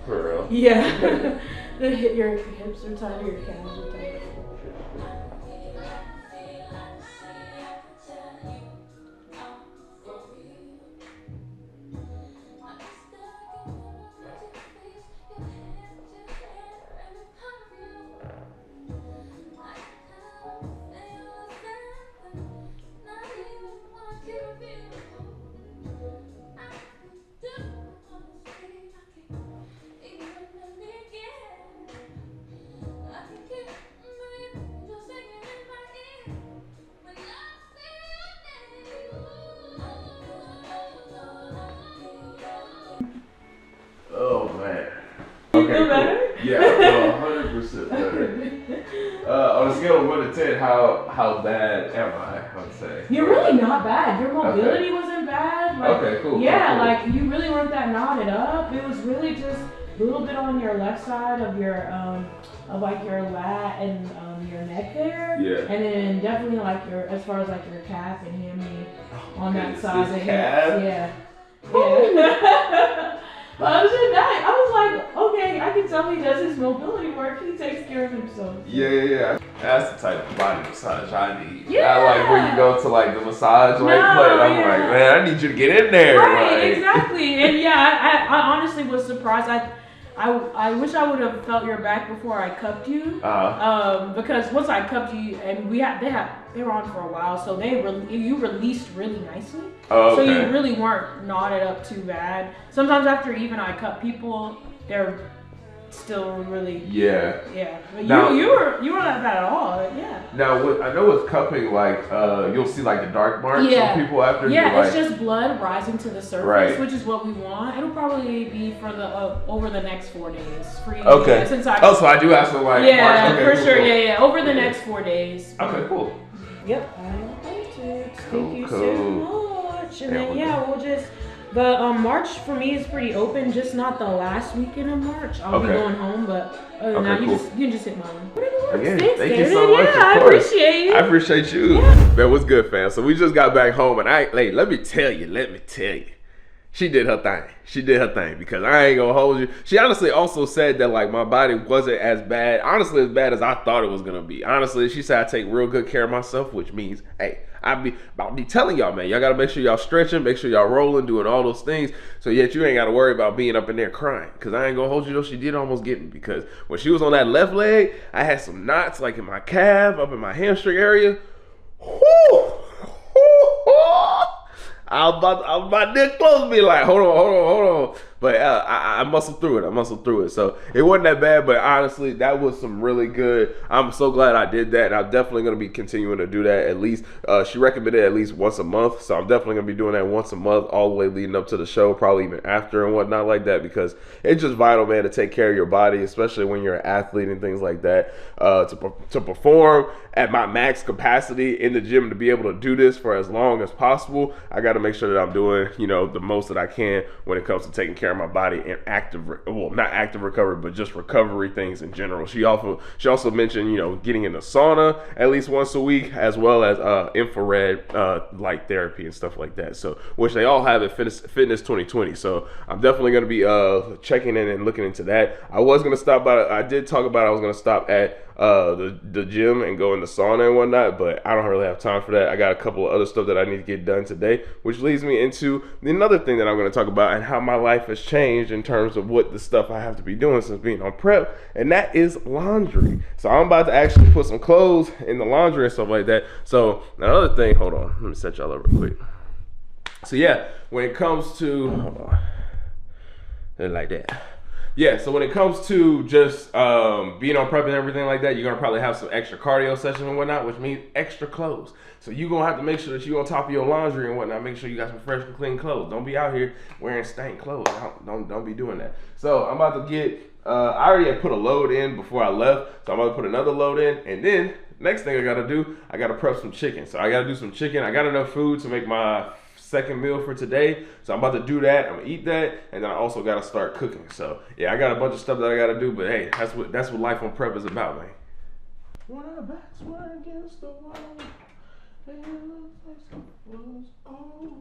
For real? Yeah. Your hips are tighter, your calves are tighter. Oh, man. You feel better? Yeah, I feel 100% better. On a scale of 1 to 10, how bad am I would say? You're really not bad. Your mobility wasn't bad. Like, okay, cool. Yeah, cool. like you really weren't that knotted up. It was really just a little bit on your left side of your your lat and your neck there. Yeah. And then definitely like as far as like your calf and hammy on that This side. Of calf? Yeah. Yeah. But other than that, I was like, okay, I can tell he does his mobility work. He takes care of himself. Yeah. That's the type of body massage I need. Yeah. Not like where you go to like the massage place. I'm like, man, I need you to get in there. Right, like. exactly. And yeah, I honestly was surprised. I wish I would have felt your back before I cupped you. Because once I cupped you, and they were on for a while, so you released really nicely. Oh, okay. So you really weren't knotted up too bad. Sometimes after even I cup people, they're still really Yeah. But now, you weren't that bad at all. Yeah. Now I know with cupping, like you'll see like the dark marks on people after. Yeah, it's just blood rising to the surface, right. which is what we want. It'll probably be for the over the next 4 days. For you, okay. Since so I do have some like yeah, marks. Okay, for cool, sure. Cool. Yeah. Over the next 4 days. Okay, cool. Yep. I'm posted. Cool, Thank you cool. so much. And then we'll just. But March for me is pretty open, just not the last weekend of March. I'll be going home, but other than that, you can just hit my line. Again, Thanks, thank David. you so much. Yeah, I appreciate you. I appreciate you. Yeah. Man, what's good, fam? So we just got back home, and let me tell you. She did her thing because I ain't gonna hold you. She honestly also said that like my body wasn't as bad as I thought it was gonna be. Honestly, she said I take real good care of myself, which means, hey, I'll be telling y'all, man, y'all gotta make sure y'all stretching, make sure y'all rolling, doing all those things, so yet you ain't gotta worry about being up in there crying. Cause I ain't gonna hold you though, she did almost get me because when she was on that left leg, I had some knots like in my calf, up in my hamstring area. Whoo! I was about to close me like, hold on. But I muscled through it. So it wasn't that bad, but honestly, that was some really good. I'm so glad I did that. I'm definitely going to be continuing to do that at least. She recommended at least once a month. So I'm definitely going to be doing that once a month all the way leading up to the show, probably even after and whatnot like that, because it's just vital, man, to take care of your body, especially when you're an athlete and things like that. To perform at my max capacity in the gym, to be able to do this for as long as possible, I got to make sure that I'm doing, the most that I can when it comes to taking care of my body and not active recovery, but just recovery things in general. She also mentioned, getting in the sauna at least once a week, as well as infrared light therapy and stuff like that. So, which they all have at Fitness 2020. So I'm definitely going to be checking in and looking into that. I was going to stop by. I did talk about I was going to stop at the gym and go in the sauna and whatnot, but I don't really have time for that. I got a couple of other stuff that I need to get done today, which leads me into another thing that I'm going to talk about and how my life has changed in terms of what the stuff I have to be doing since being on prep, and that is laundry. So I'm about to actually put some clothes in the laundry and stuff like that. So another thing, hold on, let me set y'all up real quick. So yeah, when it comes to, hold on. like that. Yeah, so when it comes to just being on prep and everything like that, you're gonna probably have some extra cardio sessions and whatnot, which means extra clothes. So you're gonna have to make sure that you're on top of your laundry and whatnot. Make sure you got some fresh and clean clothes. Don't be out here wearing stank clothes. Don't be doing that. So I'm about to get, I already had put a load in before I left, so I'm about to put another load in, and then next thing I gotta do, I gotta prep some chicken. So I gotta do some chicken. I got enough food to make my second meal for today, so I'm about to do that. I'm gonna eat that, and then I also gotta start cooking. So yeah, I got a bunch of stuff that I gotta do, but hey, that's what life on prep is about, man. When our backs were against the wall, and it looked like something was over.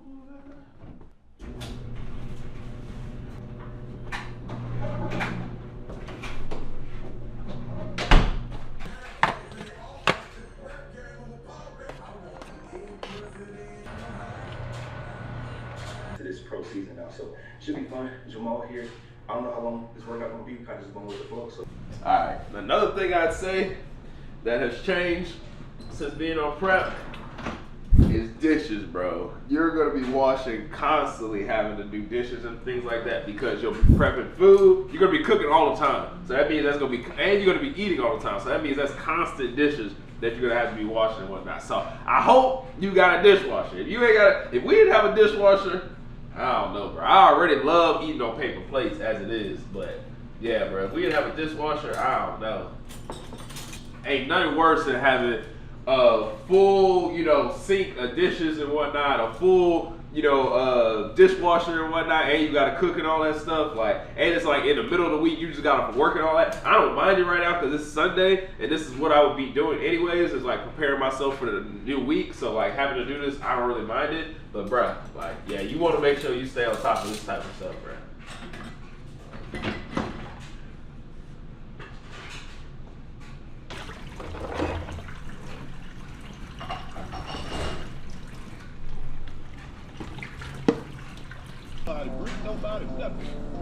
This pro season now, so should be fun. Jamal here. I don't know how long this workout gonna be. Kind of just going with the flow. So, all right. Another thing I'd say that has changed since being on prep is dishes, bro. You're gonna be washing constantly, having to do dishes and things like that because you'll be prepping food. You're gonna be cooking all the time, so that means that's gonna be, and you're gonna be eating all the time, so that means that's constant dishes that you're gonna have to be washing and whatnot. So I hope you got a dishwasher. If you ain't got, if we didn't have a dishwasher, I don't know, bro. I already love eating on paper plates as it is, but yeah, bro. If we didn't have a dishwasher, I don't know. Ain't nothing worse than having a full, sink of dishes and whatnot, a full, dishwasher and whatnot, and you gotta cook and all that stuff. Like, and it's like in the middle of the week, you just gotta work and all that. I don't mind it right now because it's Sunday, and this is what I would be doing anyways. Is like preparing myself for the new week. So like having to do this, I don't really mind it. But bruh, like, yeah, you want to make sure you stay on top of this type of stuff, bruh.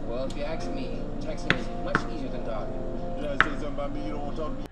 Well, if you ask me, texting is much easier than talking. You gotta say something about me you don't want to talk to me.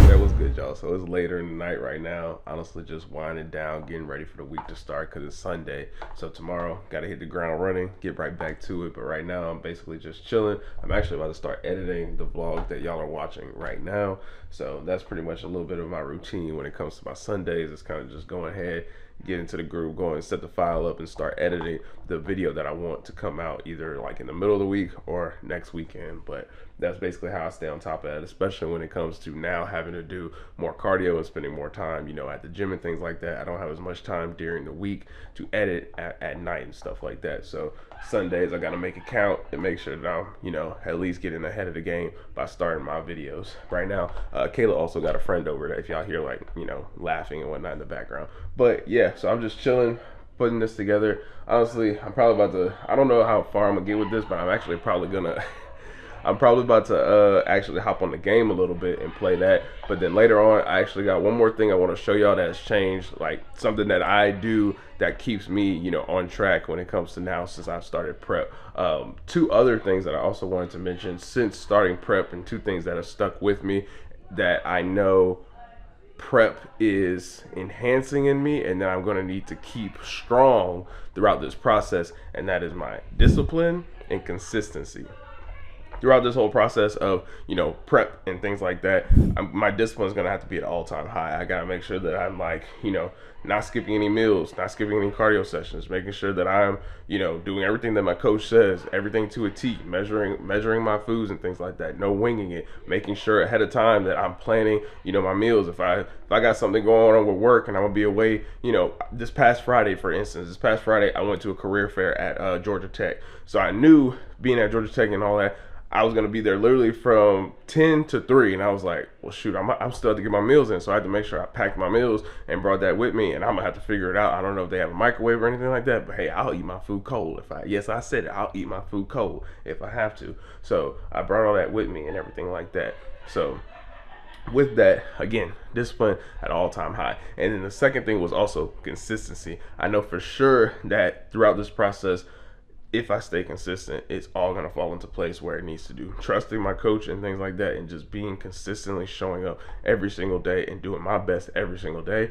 That was good, y'all. So it's later in the night right now. Honestly, just winding down, getting ready for the week to start because it's Sunday. So tomorrow, gotta hit the ground running, get right back to it. But right now, I'm basically just chilling. I'm actually about to start editing the vlog that y'all are watching right now. So that's pretty much a little bit of my routine when it comes to my Sundays. It's kind of just going ahead, get into the groove, go and set the file up and start editing the video that I want to come out either like in the middle of the week or next weekend. But that's basically how I stay on top of that, especially when it comes to now having to do more cardio and spending more time, at the gym and things like that. I don't have as much time during the week to edit at night and stuff like that. So Sundays, I got to make it count and make sure that I'm, at least getting ahead of the game by starting my videos. Right now, Kayla also got a friend over that if y'all hear like, laughing and whatnot in the background. But yeah, so I'm just chilling, putting this together. Honestly, I'm probably about to, I don't know how far I'm gonna get with this, but I'm actually probably gonna I'm probably about to actually hop on the game a little bit and play that. But then later on, I actually got one more thing I want to show y'all that's changed, like something that I do that keeps me, on track when it comes to now since I've started prep. Two other things that I also wanted to mention since starting prep, and two things that have stuck with me that I know prep is enhancing in me and that I'm going to need to keep strong throughout this process, and that is my discipline and consistency. Throughout this whole process of, prep and things like that, my discipline is going to have to be at an all-time high. I got to make sure that I'm like, not skipping any meals, not skipping any cardio sessions, making sure that I'm, doing everything that my coach says, everything to a T, measuring my foods and things like that, no winging it, making sure ahead of time that I'm planning, my meals. If I got something going on with work and I'm gonna be away, this past Friday, for instance, I went to a career fair at Georgia Tech. So I knew being at Georgia Tech and all that, I was gonna be there literally from 10 to 3, and I was like, well, shoot, I'm still have to get my meals in, so I had to make sure I packed my meals and brought that with me, and I'm gonna have to figure it out. I don't know if they have a microwave or anything like that, but hey, I'll eat my food cold yes, I said it, I'll eat my food cold if I have to. So I brought all that with me and everything like that. So with that, again, discipline at all-time high. And then the second thing was also consistency. I know for sure that throughout this process, if I stay consistent, it's all going to fall into place where it needs to do. Trusting my coach and things like that, and just being consistently showing up every single day and doing my best every single day.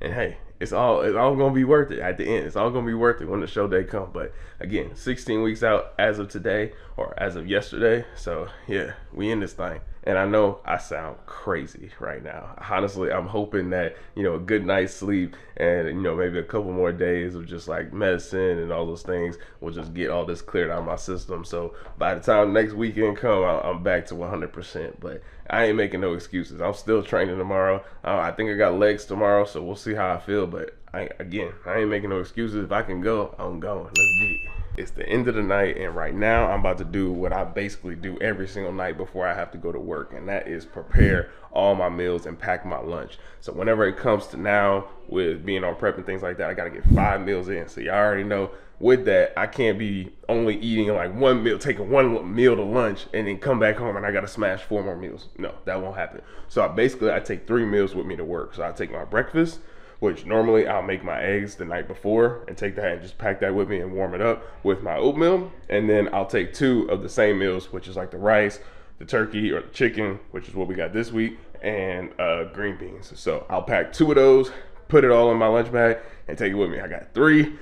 And hey, it's all going to be worth it at the end. It's all going to be worth it when the show day comes. But again, 16 weeks out as of today, or as of yesterday. So yeah, we in this thing. And I know I sound crazy right now. Honestly, I'm hoping that, a good night's sleep and, maybe a couple more days of just like medicine and all those things will just get all this cleared out of my system. So by the time next weekend come, I'm back to 100%. But I ain't making no excuses. I'm still training tomorrow. I think I got legs tomorrow, so we'll see how I feel. But I ain't making no excuses. If I can go, I'm going. Let's get it. It's the end of the night, and right now I'm about to do what I basically do every single night before I have to go to work, and that is prepare all my meals and pack my lunch. So whenever it comes to now with being on prep and things like that, I gotta get 5 meals in. So y'all already know with that, I can't be only eating like one meal, taking one meal to lunch and then come back home and I gotta smash 4 more meals. No, that won't happen. So I take 3 meals with me to work. So I take my breakfast, which normally I'll make my eggs the night before and take that and just pack that with me and warm it up with my oatmeal. And then I'll take 2 of the same meals, which is like the rice, the turkey, or the chicken, which is what we got this week, and green beans. So I'll pack 2 of those, put it all in my lunch bag, and take it with me. I got 3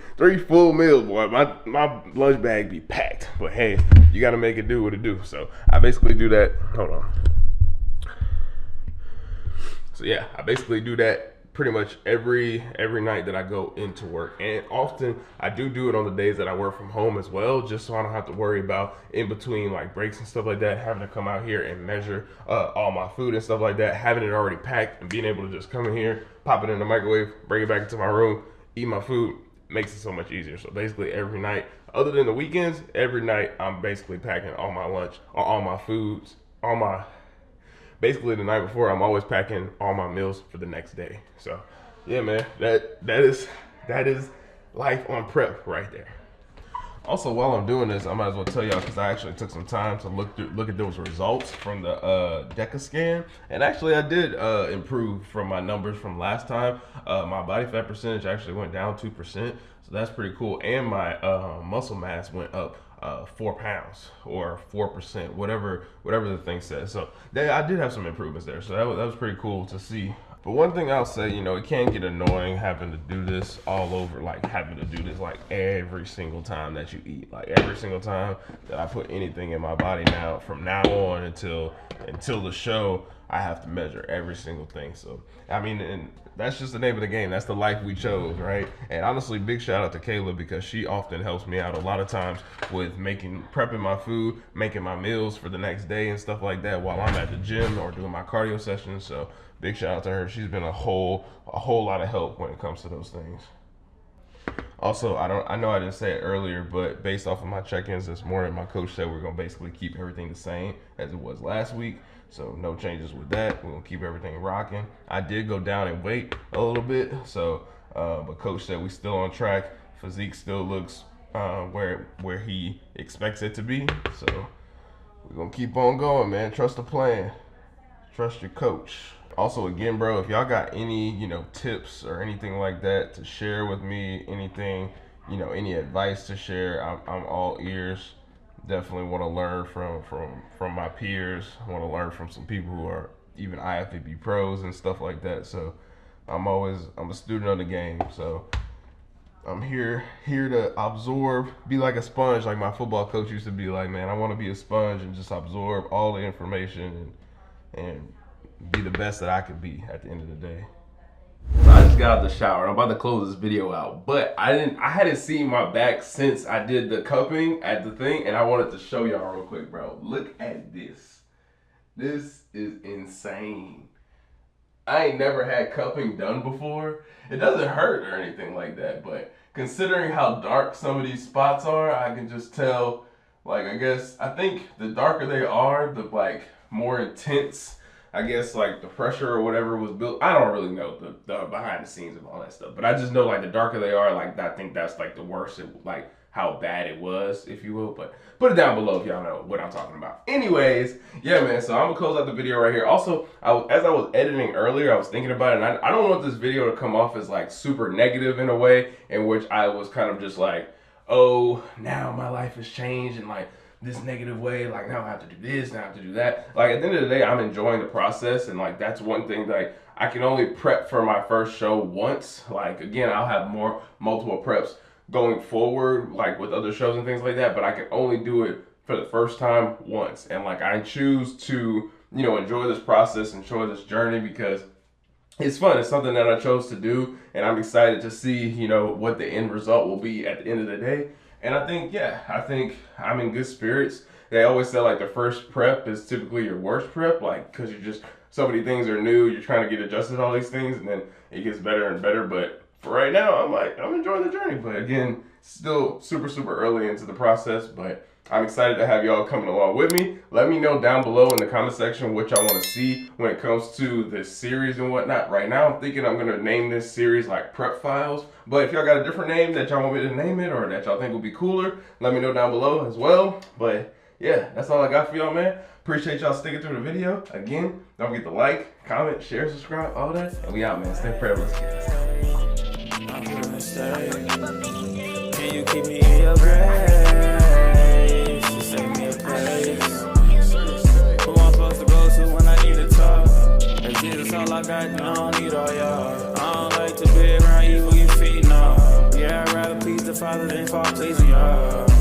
full meals, boy. My lunch bag be packed. But hey, you gotta make it do what it do. So I basically do that. Hold on. So yeah, I basically do that pretty much every night that I go into work. And often I do it on the days that I work from home as well, just so I don't have to worry about in between like breaks and stuff like that, having to come out here and measure all my food and stuff like that, having it already packed and being able to just come in here, pop it in the microwave, bring it back into my room, eat my food, makes it so much easier. So basically every night, other than the weekends, every night I'm basically packing all my lunch, or all my foods, basically the night before, I'm always packing all my meals for the next day. So yeah, man, that is life on prep right there. Also, while I'm doing this, I might as well tell y'all, because I actually took some time to look at those results from the DECA scan, and actually I did improve from my numbers from last time. My body fat percentage actually went down 2%, so that's pretty cool, and my muscle mass went up 4 pounds or 4%, whatever the thing says. So I did have some improvements there, so that was pretty cool to see. But one thing I'll say, it can get annoying having to do this all over, like having to do this like every single time that you eat, like every single time that I put anything in my body now, from now on until the show, I have to measure every single thing. So I mean, and that's just the name of the game. That's the life we chose, right? And honestly, big shout out to Kayla, because she often helps me out a lot of times with prepping my food, making my meals for the next day and stuff like that while I'm at the gym or doing my cardio sessions. So big shout out to her. She's been a whole lot of help when it comes to those things. Also, I know I didn't say it earlier, but based off of my check-ins this morning, my coach said we're gonna basically keep everything the same as it was last week. So no changes with that. We're gonna keep everything rocking. I did go down in weight a little bit, so but coach said we still on track. Physique still looks where he expects it to be. So we're gonna keep on going, man. Trust the plan. Trust your coach. Also, again, bro, if y'all got any, tips or anything like that to share with me, anything, any advice to share, I'm all ears. Definitely want to learn from my peers. I want to learn from some people who are even IFBB pros and stuff like that. So I'm a student of the game. So I'm here to absorb, be like a sponge, like my football coach used to be like, man, I want to be a sponge and just absorb all the information and be the best that I could be at the end of the day. So I just got out of the shower. I'm about to close this video out, but I hadn't seen my back since I did the cupping at the thing, and I wanted to show y'all real quick, bro. Look at this. This is insane. I ain't never had cupping done before. It doesn't hurt or anything like that, but considering how dark some of these spots are, I can just tell like, I think the darker they are, the like more intense, I guess, like the pressure or whatever was built. I don't really know the behind the scenes of all that stuff, but I just know like the darker they are, like I think that's like the worst, like how bad it was, if you will. But put it down below if y'all know what I'm talking about. Anyways, yeah, man, so I'm gonna close out the video right here. Also, as I was editing earlier, I was thinking about it, and I don't want this video to come off as like super negative in a way in which I was kind of just like, oh, now my life has changed and like this negative way, like now I have to do this, now I have to do that. Like at the end of the day, I'm enjoying the process, and like that's one thing, like I can only prep for my first show once. Like again, I'll have multiple preps going forward, like with other shows and things like that, but I can only do it for the first time once. And like I choose to, you know, enjoy this process, enjoy this journey, because it's fun. It's something that I chose to do, and I'm excited to see, you know, what the end result will be at the end of the day. And I think, yeah, I'm in good spirits. They always say like the first prep is typically your worst prep, like because you're just, so many things are new, you're trying to get adjusted to all these things, and then it gets better and better. But for right now, I'm enjoying the journey. But again, still super early into the process, but I'm excited to have y'all coming along with me. Let me know down below in the comment section what y'all want to see when it comes to this series and whatnot. Right now, I'm thinking I'm going to name this series like Prep Files. But if y'all got a different name that y'all want me to name it, or that y'all think would be cooler, let me know down below as well. But yeah, that's all I got for y'all, man. Appreciate y'all sticking through the video. Again, don't forget to like, comment, share, subscribe, all that. And we out, man. Stay prepped. Let's get this. Can you keep me in your grace? Save me a place. Who I'm supposed to go to when I need to talk? If Jesus all I got, then I don't need all y'all. I don't like to be around evil, you feeding off. Yeah, I'd rather please the Father than fall pleasing y'all.